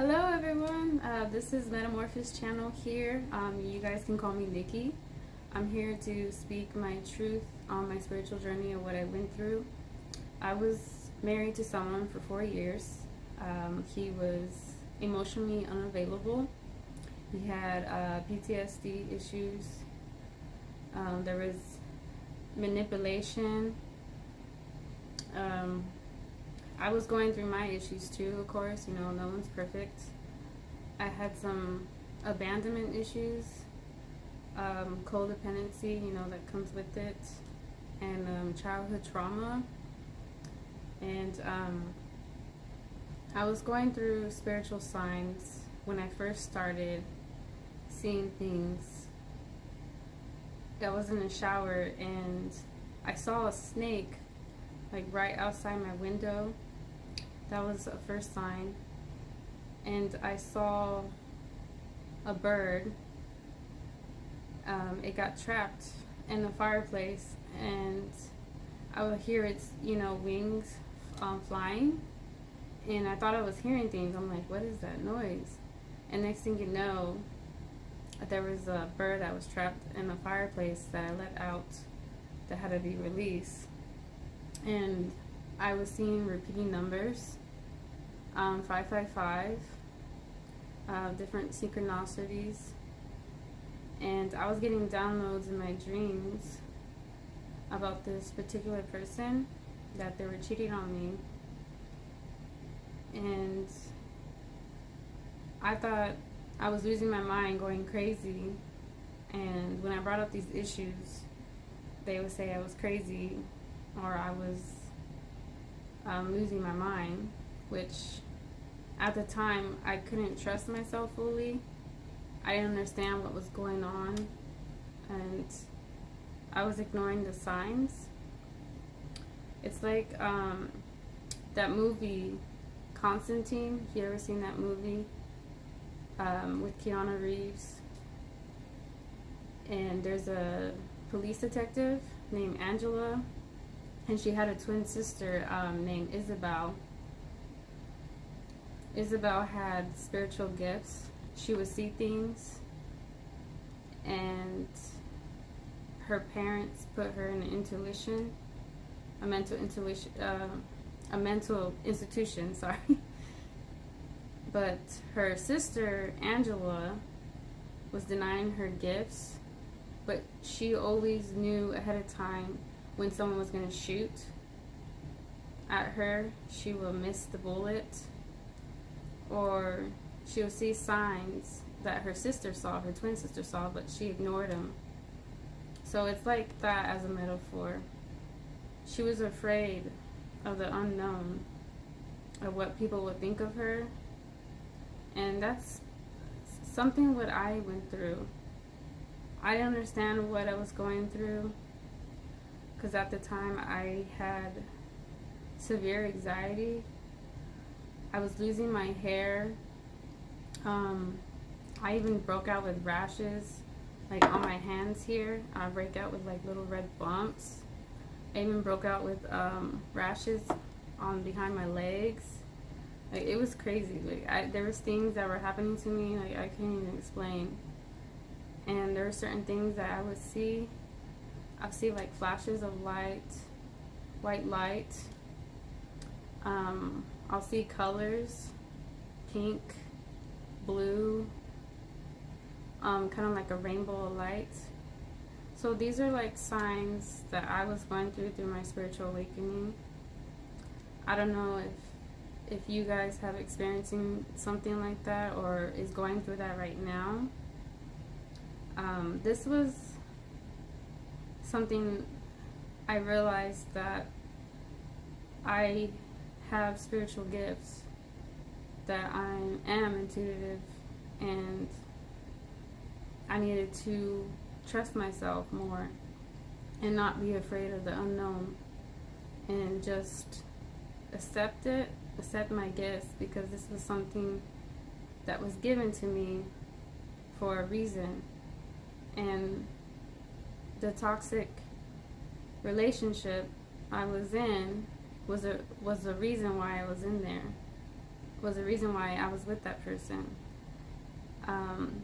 Hello everyone, this is Metamorphosis channel here. You guys can call me Nikki. I'm here to speak my truth on my spiritual journey and what I went through. I was married to someone for 4 years. He was emotionally unavailable. He had PTSD issues. There was manipulation. I was going through my issues too, of course. You know, no one's perfect. I had some abandonment issues, codependency, you know, that comes with it, and childhood trauma. And I was going through spiritual signs when I first started seeing things. I was in a shower and I saw a snake like right outside my window. That was a first sign. And I saw a bird. It got trapped in the fireplace, and I would hear its, wings flying. And I thought I was hearing things. I'm like, what is that noise? And next thing you know, there was a bird that was trapped in the fireplace that I let out that had to be released. And I was seeing repeating numbers, 555, different synchronicities, and I was getting downloads in my dreams about this particular person, that they were cheating on me. And I thought I was losing my mind, going crazy. And when I brought up these issues, they would say I was crazy or I was losing my mind, which at the time I couldn't trust myself fully. I didn't understand what was going on, and I was ignoring the signs. It's like that movie Constantine. If you ever seen that movie with Keanu Reeves? And there's a police detective named Angela, and she had a twin sister named Isabel. Isabel had spiritual gifts. She would see things, and her parents put her in an intuition, a mental intuition, a mental institution. Sorry, but her sister Angela was denying her gifts, but she always knew ahead of time when someone was going to shoot at her. She will miss the bullet, or she will see signs that her sister saw, her twin sister saw, but she ignored them. So it's like that as a metaphor. She was afraid of the unknown, of what people would think of her, and that's something what I went through. I didn't understand what I was going through, because at the time I had severe anxiety. I was losing my hair. I even broke out with rashes, like on my hands here. I break out with like little red bumps. I even broke out with rashes on behind my legs. Like, it was crazy. Like, there was things that were happening to me like I can't even explain. And there were certain things that I would see. I'd see like flashes of light, white light. I'll see colors, pink, blue, kind of like a rainbow of light. So these are like signs that I was going through my spiritual awakening. I don't know if you guys have experiencing something like that or is going through that right now. This was something I realized that I have spiritual gifts, that I am intuitive, and I needed to trust myself more and not be afraid of the unknown, and just accept my gifts, because this was something that was given to me for a reason. And the toxic relationship I was in was a reason why I was in there. was the reason why I was with that person. Um,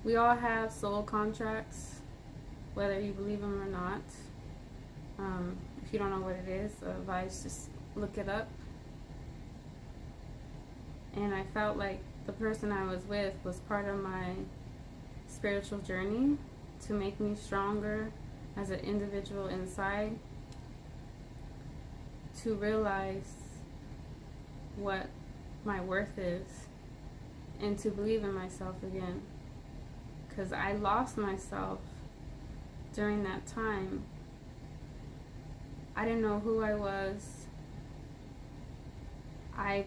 we all have soul contracts, whether you believe them or not. If you don't know what it is, advise just look it up. And I felt like the person I was with was part of my spiritual journey to make me stronger as an individual inside, to realize what my worth is, and to believe in myself again. Because I lost myself during that time. I didn't know who I was. I,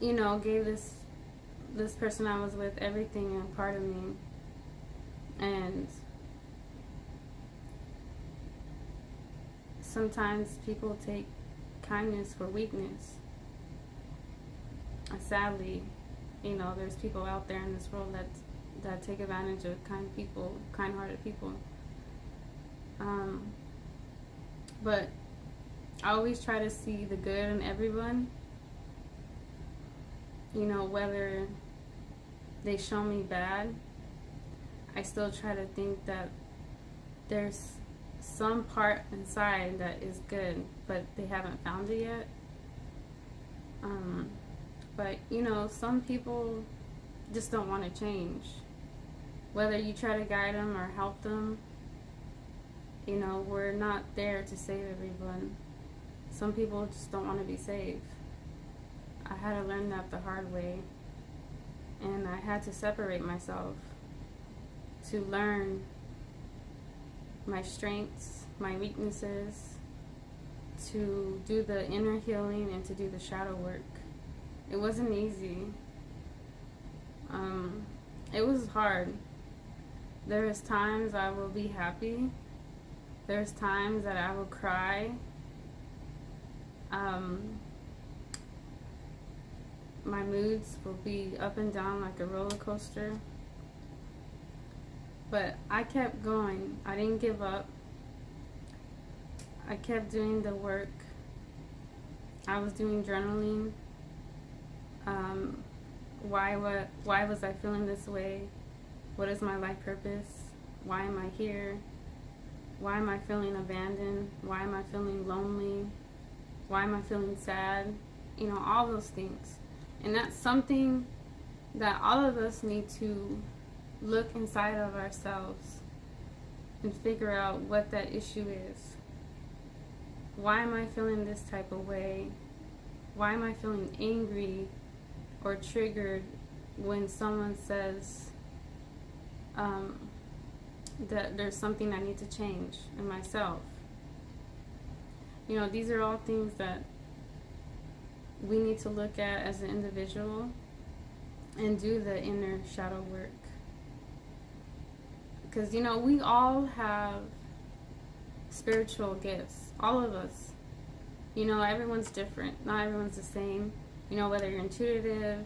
gave this person I was with everything and part of me. And sometimes people take kindness for weakness. Sadly, there's people out there in this world that take advantage of kind-hearted people. But I always try to see the good in everyone. Whether they show me bad, I still try to think that there's some part inside that is good, but they haven't found it yet. But some people just don't want to change. Whether you try to guide them or help them, we're not there to save everyone. Some people just don't want to be saved. I had to learn that the hard way. And I had to separate myself to learn my strengths, my weaknesses, to do the inner healing and to do the shadow work. It wasn't easy. It was hard. There's times I will be happy. There's times that I will cry. My moods will be up and down like a roller coaster. But I kept going. I didn't give up. I kept doing the work. I was doing journaling. Why was I feeling this way? What is my life purpose? Why am I here? Why am I feeling abandoned? Why am I feeling lonely? Why am I feeling sad? All those things. And that's something that all of us need to look inside of ourselves and figure out what that issue is. Why am I feeling this type of way? Why am I feeling angry or triggered when someone says that there's something I need to change in myself? These are all things that we need to look at as an individual and do the inner shadow work. Because, we all have spiritual gifts. All of us. Everyone's different. Not everyone's the same. Whether you're intuitive,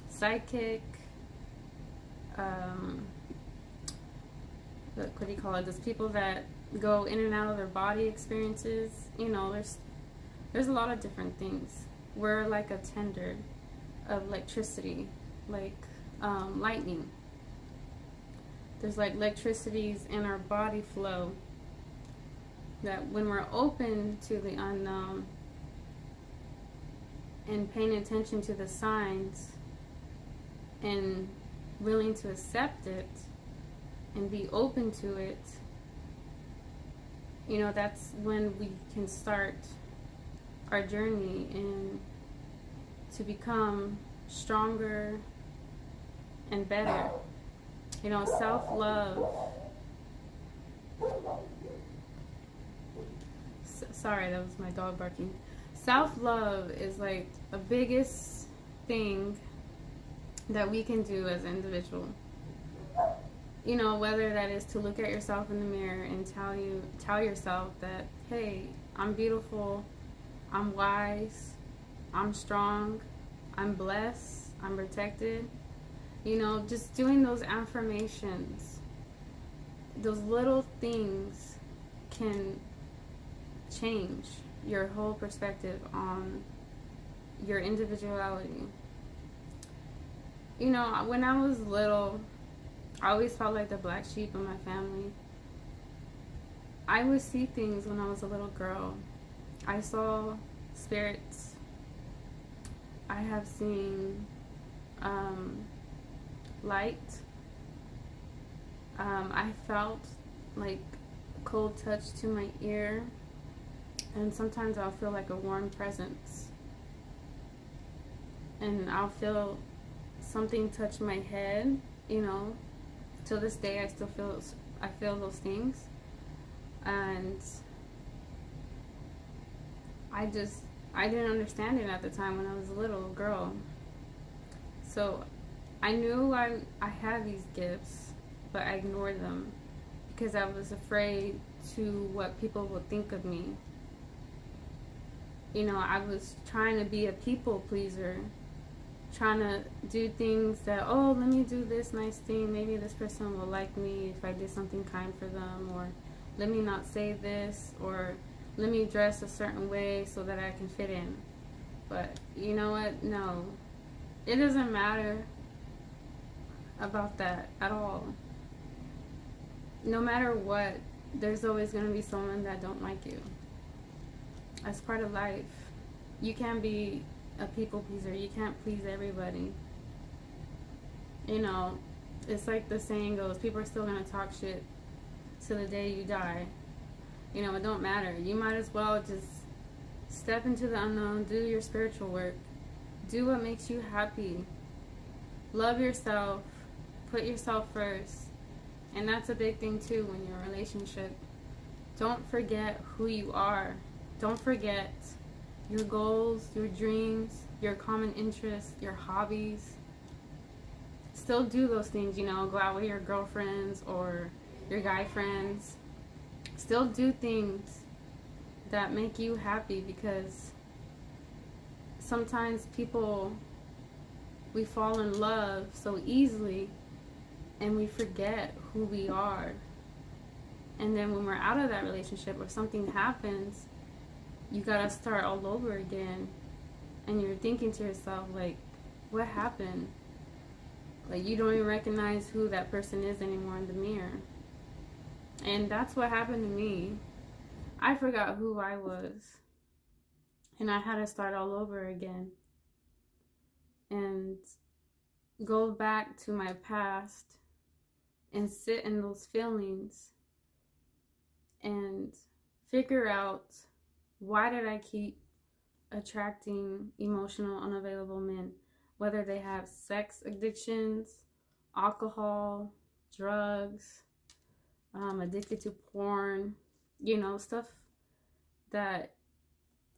psychic, what do you call it? There's people that go in and out of their body experiences. There's a lot of different things. We're like a tender of electricity, like lightning. There's like electricities in our body flow that when we're open to the unknown and paying attention to the signs and willing to accept it and be open to it, that's when we can start our journey and to become stronger and better. Self-love. Sorry, that was my dog barking. Self-love is like the biggest thing that we can do as an individual. Whether that is to look at yourself in the mirror and tell yourself that, hey, I'm beautiful, I'm wise, I'm strong, I'm blessed, I'm protected. Just doing those affirmations, those little things can change your whole perspective on your individuality. You know, when I was little, I always felt like the black sheep in my family. I would see things when I was a little girl. I saw spirits. I have seen light. I felt like a cold touch to my ear, and sometimes I'll feel like a warm presence, and I'll feel something touch my head. You know, till this day, I feel those things, and I didn't understand it at the time when I was a little girl. So I knew I had these gifts, but I ignored them because I was afraid to what people would think of me. You know, I was trying to be a people pleaser, trying to do things that, oh, let me do this nice thing. Maybe this person will like me if I did something kind for them, or let me not say this, or let me dress a certain way so that I can fit in. But you know what? No, it doesn't matter about that at all. No matter what, there's always going to be someone that don't like you. That's part of life. You can't be a people pleaser. You can't please everybody. You know, it's like the saying goes, people are still going to talk shit till the day you die. You know, it don't matter. You might as well just step into the unknown, do your spiritual work, do what makes you happy, love yourself, put yourself first. And that's a big thing too when you're in a relationship. Don't forget who you are. Don't forget your goals, your dreams, your common interests, your hobbies. Still do those things, you know, go out with your girlfriends or your guy friends. Still do things that make you happy, because sometimes we fall in love so easily and we forget who we are. And then when we're out of that relationship or something happens, you gotta start all over again. And you're thinking to yourself, like, what happened? Like, you don't even recognize who that person is anymore in the mirror. And that's what happened to me. I forgot who I was. And I had to start all over again. And go back to my past and sit in those feelings and figure out, why did I keep attracting emotional, unavailable men? Whether they have sex addictions, alcohol, drugs, addicted to porn, you know, stuff that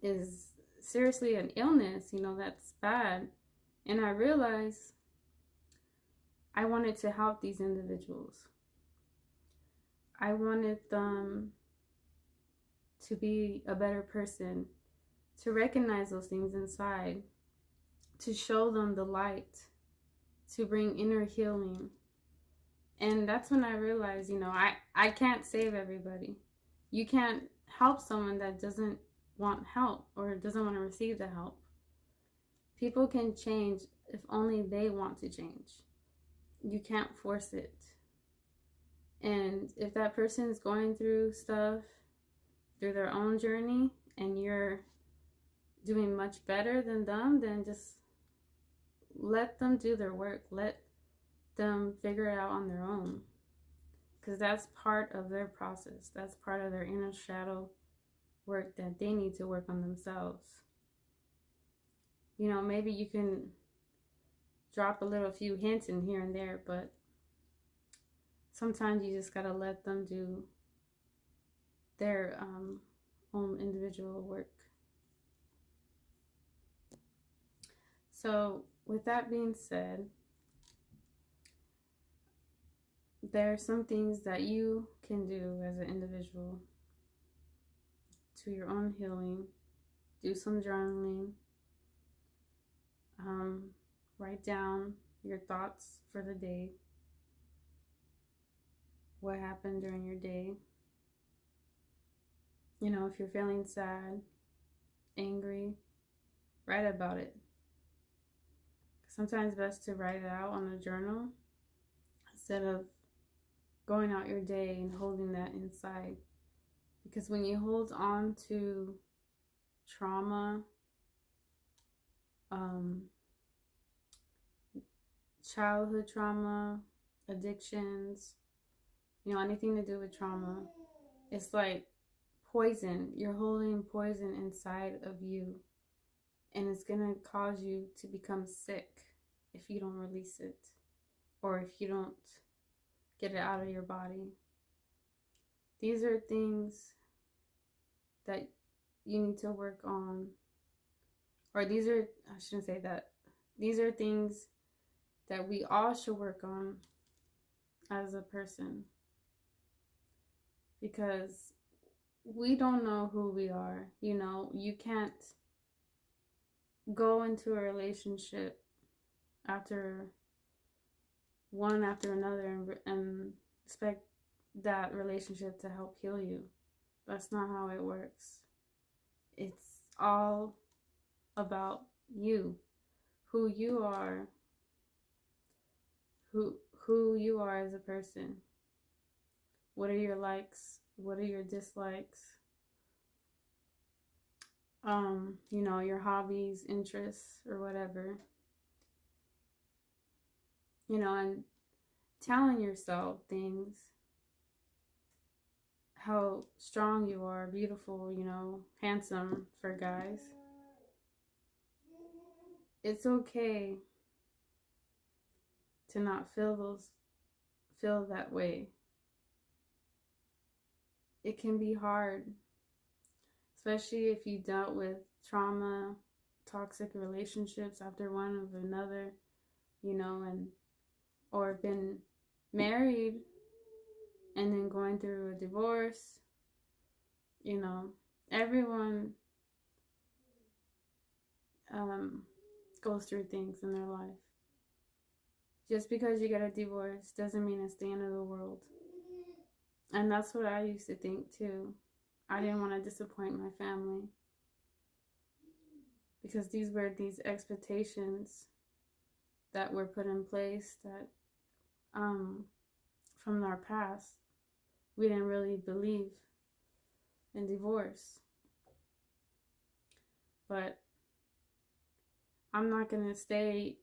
is seriously an illness, you know, that's bad. And I realized I wanted to help these individuals. I wanted them to be a better person, to recognize those things inside, to show them the light, to bring inner healing. And that's when I realized, you know, I can't save everybody. You can't help someone that doesn't want help or doesn't want to receive the help. People can change if only they want to change. You can't force it. And if that person is going through stuff, through their own journey, and you're doing much better than them, then just let them do their work. Let them figure it out on their own, because that's part of their process. That's part of their inner shadow work that they need to work on themselves. You know, maybe you can drop a little few hints in here and there, but sometimes you just gotta let them do their own individual work. So with that being said, there are some things that you can do as an individual to your own healing. Do some journaling. Write down your thoughts for the day. What happened during your day. You know, if you're feeling sad, angry, Write about it. Sometimes it's best to write it out on a journal instead of going out your day and holding that inside. Because when you hold on to trauma, childhood trauma, addictions, anything to do with trauma, it's like poison. You're holding poison inside of you, and it's going to cause you to become sick if you don't release it or if you don't get it out of your body. These are things that you need to work on, or I shouldn't say that. These are things that we all should work on as a person, because we don't know who we are. You can't go into a relationship after another and expect that relationship to help heal you. That's not how it works. It's all about you, who you are, who you are as a person. What are your likes? What are your dislikes? Your hobbies, interests, or whatever. And telling yourself things, how strong you are, beautiful, handsome for guys. It's okay to not feel that way. It can be hard, especially if you dealt with trauma, toxic relationships after one of another, or been married and then going through a divorce. Everyone goes through things in their life. Just because you get a divorce doesn't mean it's the end of the world. And that's what I used to think too. I didn't want to disappoint my family, because these were these expectations that were put in place that from our past. We didn't really believe in divorce. But I'm not going to stay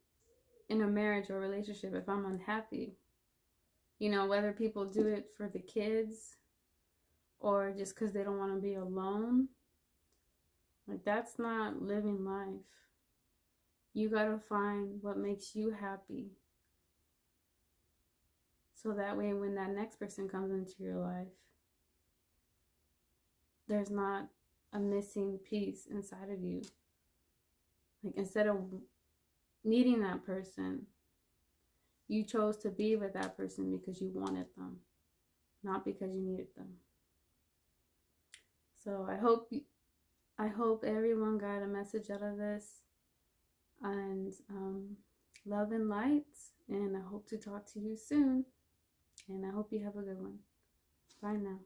in a marriage or relationship if I'm unhappy. Whether people do it for the kids or just because they don't want to be alone, like, that's not living life. You got to find what makes you happy, so that way when that next person comes into your life, there's not a missing piece inside of you. Like, instead of needing that person, you chose to be with that person because you wanted them, not because you needed them. So I hope everyone got a message out of this, and love and light, and I hope to talk to you soon, and I hope you have a good one. Bye now.